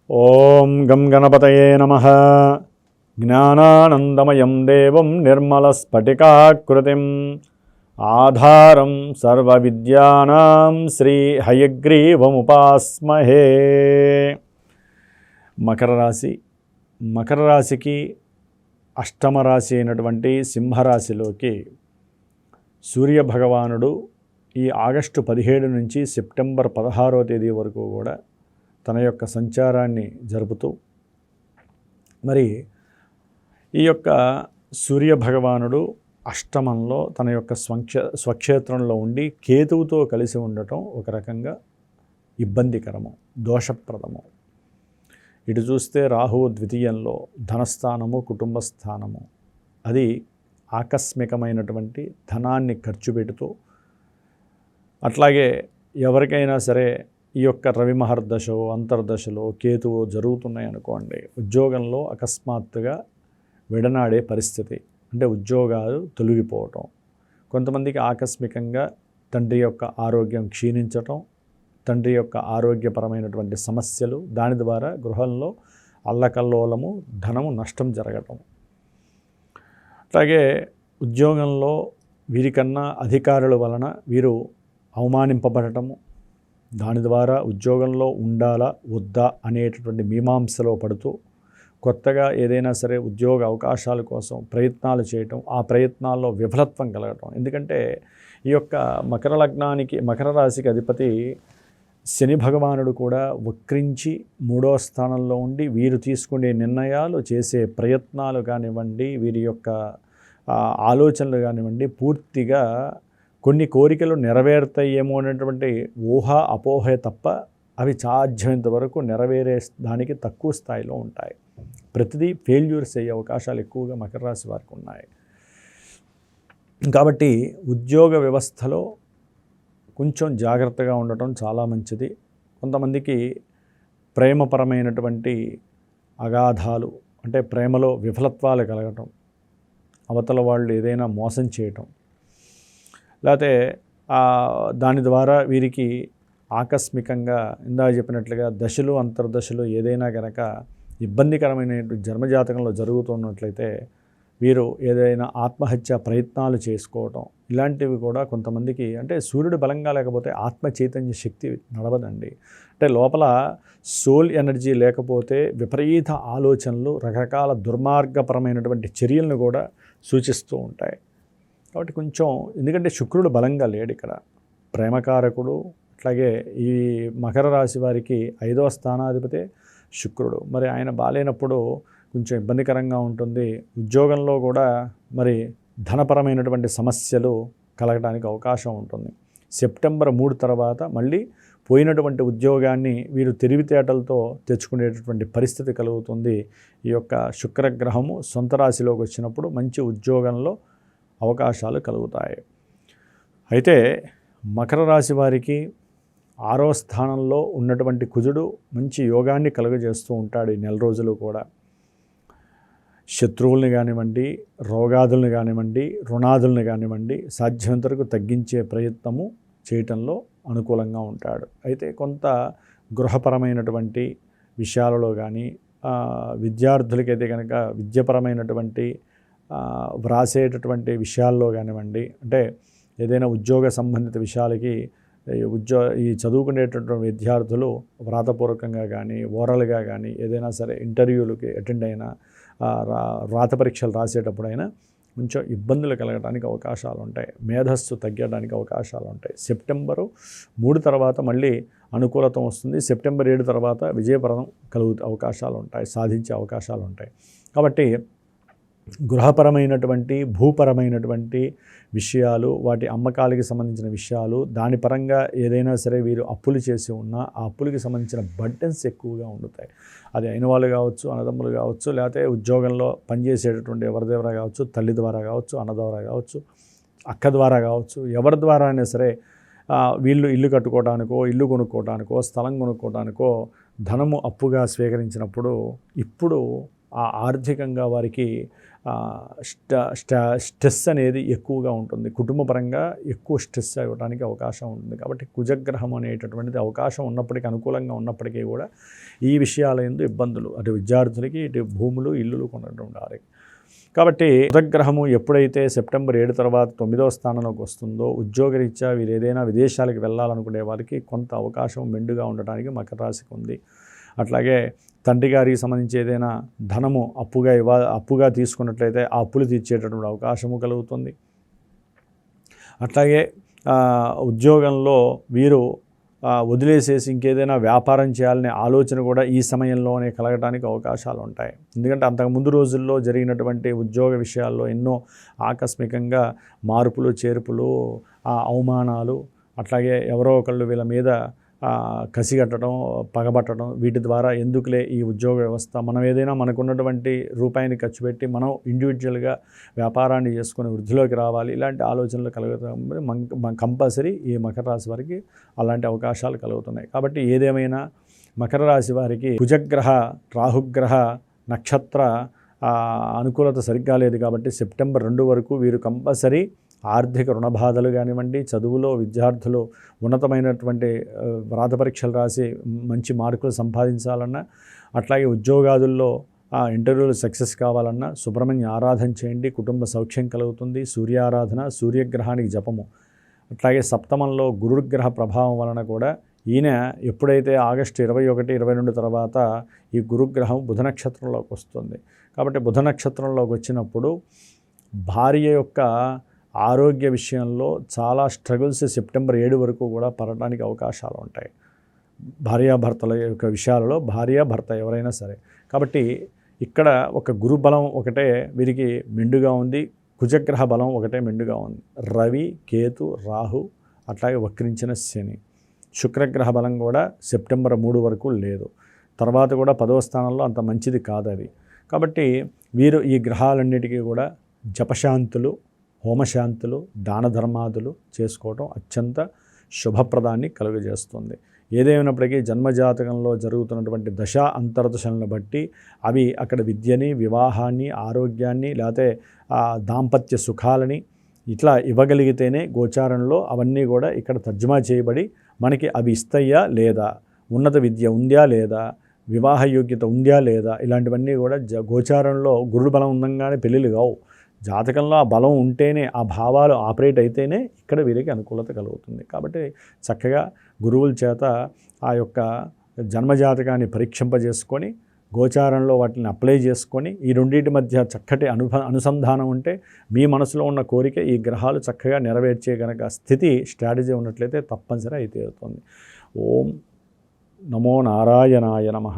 ఓం గం గణపతయే నమః. జ్ఞానానందమయం దేవం నిర్మలస్ఫటికాకృతిం ఆధారం సర్వవిద్యానాం శ్రీ హయగ్రీవముపాస్మహే. మకర రాశి. మకర రాశికి అష్టమ రాశి అయినటువంటి సింహరాశిలోకి సూర్యభగవానుడు ఈ ఆగస్టు 17 నుంచి సెప్టెంబర్ 16వ తేదీ వరకు కూడా తన యొక్క సంచారాన్ని జరుపుతూ, మరి ఈ యొక్క సూర్యభగవానుడు అష్టమంలో తన యొక్క స్వక్షేత్రంలో ఉండి కేతువుతో కలిసి ఉండటం ఒక రకంగా ఇబ్బందికరము, దోషప్రదము. ఇటు చూస్తే రాహువు ద్వితీయంలో ధనస్థానము, కుటుంబ స్థానము, అది ఆకస్మికమైనటువంటి ధనాన్ని ఖర్చు పెడుతూ, అట్లాగే ఎవరికైనా సరే ఈ యొక్క రవి మహర్దశో అంతర్దశలో కేతువు జరుగుతున్నాయి అనుకోండి, ఉద్యోగంలో అకస్మాత్తుగా విడనాడే పరిస్థితి, అంటే ఉద్యోగాలు తొలగిపోవటం, కొంతమందికి ఆకస్మికంగా తండ్రి యొక్క ఆరోగ్యం క్షీణించటం, తండ్రి యొక్క ఆరోగ్యపరమైనటువంటి సమస్యలు, దాని ద్వారా గృహంలో అల్లకల్లోలము, ధనము నష్టం జరగటం. అట్లాగే ఉద్యోగంలో వీరికన్నా అధికారుల వలన వీరు అవమానింపబడటము, దాని ద్వారా ఉద్యోగంలో ఉండాలా వద్దా అనేటటువంటి మీమాంసలో పడుతూ కొత్తగా ఏదైనా సరే ఉద్యోగ అవకాశాల కోసం ప్రయత్నాలు చేయటం, ఆ ప్రయత్నాల్లో విఫలత్వం కలగటం. ఎందుకంటే ఈ యొక్క మకర రాశికి అధిపతి శని భగవానుడు కూడా వక్రించి 3వ స్థానంలో ఉండి వీరు తీసుకునే నిర్ణయాలు, చేసే ప్రయత్నాలు కానివ్వండి, వీరి యొక్క ఆలోచనలు కానివ్వండి, పూర్తిగా కొన్ని కోరికలు నెరవేరుతాయేమో అనేటువంటి ఊహ అపోహ తప్ప అవి సాధ్యమైనంత వరకు నెరవేరే దానికి తక్కువ స్థాయిలో ఉంటాయి. ప్రతిదీ ఫెయిల్యూర్స్ అయ్యే అవకాశాలు ఎక్కువగా మకర రాశి వారికి ఉన్నాయి. కాబట్టి ఉద్యోగ వ్యవస్థలో కొంచెం జాగ్రత్తగా ఉండటం చాలా మంచిది. కొంతమందికి ప్రేమపరమైనటువంటి అగాధాలు, అంటే ప్రేమలో విఫలత్వాలు కలగటం, అవతల వాళ్ళు ఏదైనా మోసం చేయటం, లేకపోతే దాని ద్వారా వీరికి ఆకస్మికంగా ఇందాక చెప్పినట్లుగా దశలు అంతర్దశలు ఏదైనా కనుక ఇబ్బందికరమైన జన్మజాతకంలో జరుగుతున్నట్లయితే వీరు ఏదైనా ఆత్మహత్య ప్రయత్నాలు చేసుకోవటం, ఇలాంటివి కూడా కొంతమందికి, అంటే సూర్యుడు బలంగా లేకపోతే ఆత్మ చైతన్య శక్తి నడవదండి. అంటే లోపల సోల్ ఎనర్జీ లేకపోతే విపరీత ఆలోచనలు, రకరకాల దుర్మార్గపరమైనటువంటి చర్యలను కూడా సూచిస్తూ ఉంటాయి. కాబట్టి కొంచెం, ఎందుకంటే శుక్రుడు బలంగా లేడు ఇక్కడ, ప్రేమకారకుడు. అట్లాగే ఈ మకర రాశి వారికి 5వ స్థానాధిపతి శుక్రుడు, మరి ఆయన బాలేనప్పుడు కొంచెం ఇబ్బందికరంగా ఉంటుంది. ఉద్యోగంలో కూడా మరి ధనపరమైనటువంటి సమస్యలు కలగడానికి అవకాశం ఉంటుంది. సెప్టెంబర్ 3 తర్వాత మళ్ళీ పోయినటువంటి ఉద్యోగాన్ని వీరు తెలివితేటలతో తెచ్చుకునేటటువంటి పరిస్థితి కలుగుతుంది. ఈ యొక్క శుక్రగ్రహము సొంత రాశిలోకి వచ్చినప్పుడు మంచి ఉద్యోగంలో అవకాశాలు కలుగుతాయి. అయితే మకర రాశి వారికి 6వ స్థానంలో ఉన్నటువంటి కుజుడు మంచి యోగాన్ని కలుగజేస్తూ ఉంటాడు. ఈ నెల రోజులు కూడా శత్రువుల్ని కానివ్వండి, రోగాదుల్ని కానివ్వండి, రుణాదుల్ని కానివ్వండి సాధ్యమైనంత వరకు తగ్గించే ప్రయత్నము చేయటంలో అనుకూలంగా ఉంటాడు. అయితే కొంత గృహపరమైనటువంటి విషయాలలో కానీ, విద్యార్థులకైతే కనుక విద్యాపరమైనటువంటి వ్రాసేటటువంటి విషయాల్లో కానివ్వండి, అంటే ఏదైనా ఉద్యోగ సంబంధిత విషయాలకి ఈ చదువుకునేటటువంటి విద్యార్థులు వ్రాతపూర్వకంగా కానీ, ఓరల్గా కానీ, ఏదైనా సరే ఇంటర్వ్యూలకి అటెండ్ అయినా, వ్రాత పరీక్షలు రాసేటప్పుడైనా కొంచెం ఇబ్బందులు కలగడానికి అవకాశాలు ఉంటాయి, మేధస్సు తగ్గడానికి అవకాశాలు ఉంటాయి. సెప్టెంబరు 3 తర్వాత మళ్ళీ అనుకూలత వస్తుంది. సెప్టెంబర్ 7 తర్వాత విజయపరం అవకాశాలు ఉంటాయి, సాధించే అవకాశాలు ఉంటాయి. కాబట్టి గృహపరమైనటువంటి, భూపరమైనటువంటి విషయాలు, వాటి అమ్మకాలకి సంబంధించిన విషయాలు, దాని పరంగా ఏదైనా సరే వీరు అప్పులు చేసి ఉన్నా ఆ అప్పులకి సంబంధించిన బర్డెన్స్ ఎక్కువగా ఉండుతాయి. అది అయిన వాళ్ళు కావచ్చు, అన్నదమ్ములు కావచ్చు, లేకపోతే ఉద్యోగంలో పనిచేసేటటువంటి ఎవరి ద్వారా కావచ్చు, తల్లి ద్వారా కావచ్చు, అన్న ద్వారా కావచ్చు, అక్క ద్వారా కావచ్చు, ఎవరి ద్వారా అయినా సరే వీళ్ళు ఇల్లు కట్టుకోవడానికో, ఇల్లు కొనుక్కోవడానికో, స్థలం కొనుక్కోవడానికో ధనము అప్పుగా స్వీకరించినప్పుడు ఇప్పుడు ఆర్థికంగా వారికి స్ట్రెస్ అనేది ఎక్కువగా ఉంటుంది. కుటుంబపరంగా ఎక్కువ స్ట్రెస్ అవ్వడానికి అవకాశం ఉంటుంది. కాబట్టి కుజగ్రహం అనేటటువంటిది అవకాశం ఉన్నప్పటికీ, అనుకూలంగా ఉన్నప్పటికీ కూడా ఈ విషయాల యందు ఇబ్బందులు, అటు విద్యార్థులకి, ఇటు భూములు, ఇల్లులు కొనటువంటి వారికి. కాబట్టి కుజగ్రహము ఎప్పుడైతే సెప్టెంబర్ 7 తర్వాత 9వ స్థానంలోకి వస్తుందో, ఉద్యోగరీత్యా వీరు ఏదైనా విదేశాలకు వెళ్ళాలనుకునే వారికి కొంత అవకాశం మెండుగా ఉండటానికి మకర రాశికి ఉంది. అట్లాగే తండ్రి గారికి సంబంధించి ఏదైనా ధనము అప్పుగా తీసుకున్నట్లయితే ఆ అప్పులు తీర్చేటటువంటి అవకాశము కలుగుతుంది. అట్లాగే ఉద్యోగంలో వీరు వదిలేసేసి ఇంకేదైనా వ్యాపారం చేయాలనే ఆలోచన కూడా ఈ సమయంలోనే కలగడానికి అవకాశాలు ఉంటాయి. ఎందుకంటే అంతకుముందు రోజుల్లో జరిగినటువంటి ఉద్యోగ విషయాల్లో ఎన్నో ఆకస్మికంగా మార్పులు, చేర్పులు, అవమానాలు, అట్లాగే ఎవరో ఒకళ్ళు వీళ్ళ మీద కసిగట్టడం, పగబట్టడం, వీటి ద్వారా ఎందుకులే ఈ ఉద్యోగ వ్యవస్థ, మనం ఏదైనా మనకున్నటువంటి రూపాయిని ఖర్చు పెట్టి మనం ఇండివిజువల్గా వ్యాపారాన్ని చేసుకుని వృద్ధిలోకి రావాలి, ఇలాంటి ఆలోచనలు కలుగుతాయి. కంపల్సరీ ఈ మకర రాశి వారికి అలాంటి అవకాశాలు కలుగుతున్నాయి. కాబట్టి ఏదేమైనా మకర రాశి వారికి కుజగ్రహ, రాహుగ్రహ నక్షత్ర అనుకూలత సరిగ్గా లేదు. కాబట్టి సెప్టెంబర్ 2 వరకు వీరు కంపల్సరీ ఆర్థిక రుణ బాధలు కానివ్వండి, చదువులో విద్యార్థులు ఉన్నతమైనటువంటి వ్రాత పరీక్షలు రాసి మంచి మార్కులు సంపాదించాలన్నా, అట్లాగే ఉద్యోగాదుల్లో ఇంటర్వ్యూలు సక్సెస్ కావాలన్నా సుబ్రహ్మణ్య ఆరాధన చేయండి, కుటుంబ సౌఖ్యం కలుగుతుంది. సూర్యారాధన, సూర్యగ్రహానికి జపము, అట్లాగే సప్తమంలో గురుగ్రహ ప్రభావం వలన కూడా ఈయన ఎప్పుడైతే ఆగస్టు 21, 22 తర్వాత ఈ గురుగ్రహం బుధ నక్షత్రంలోకి వస్తుంది. కాబట్టి బుధ నక్షత్రంలోకి వచ్చినప్పుడు భార్య యొక్క ఆరోగ్య విషయంలో చాలా స్ట్రగుల్స్ సెప్టెంబర్ 7 వరకు కూడా పడడానికి అవకాశాలు ఉంటాయి. భార్యాభర్తల యొక్క విషయాలలో భార్యాభర్త ఎవరైనా సరే. కాబట్టి ఇక్కడ ఒక గురు బలం ఒకటే వీరికి మెండుగా ఉంది, కుజగ్రహ బలం ఒకటే మెండుగా ఉంది. రవి, కేతు, రాహు, అట్లాగే వక్రించిన శని, శుక్రగ్రహ బలం కూడా సెప్టెంబర్ 3 వరకు లేదు. తర్వాత కూడా 10వ స్థానంలో అంత మంచిది కాదు అది. కాబట్టి వీరు ఈ గ్రహాలన్నిటికీ కూడా జపశాంతులు, హోమశాంతులు, దాన ధర్మాదులు చేసుకోవటం అత్యంత శుభప్రదాన్ని కలుగజేస్తుంది. ఏదేమైనప్పటికీ జన్మజాతకంలో జరుగుతున్నటువంటి దశ అంతర్దశలను బట్టి అవి అక్కడ విద్యని, వివాహాన్ని, ఆరోగ్యాన్ని, లేకపోతే దాంపత్య సుఖాలని ఇట్లా ఇవ్వగలిగితేనే గోచారంలో అవన్నీ కూడా ఇక్కడ తర్జుమా చేయబడి మనకి అవి ఇస్తాయా లేదా, ఉన్నత విద్య ఉందా లేదా, వివాహ యోగ్యత ఉందా లేదా, ఇలాంటివన్నీ కూడా గోచారంలో గురుడు బలం ఉందంగానే పెళ్ళిళ్ళు కావు. జాతకంలో ఆ బలం ఉంటేనే, ఆ భావాలు ఆపరేట్ అయితేనే ఇక్కడ వీరికి అనుకూలత కలుగుతుంది. కాబట్టి చక్కగా గురువుల చేత ఆ యొక్క జన్మజాతకాన్ని పరీక్షింపజేసుకొని గోచారంలో వాటిని అప్లై చేసుకొని ఈ రెండింటి మధ్య చక్కటి అనుసంధానం ఉంటే మీ మనసులో ఉన్న కోరిక ఈ గ్రహాలు చక్కగా నెరవేర్చే కనుక స్థితి, స్ట్రాటజీ ఉన్నట్లయితే తప్పనిసరి అయితే అవుతుంది. ఓం నమో నారాయణాయ నమః.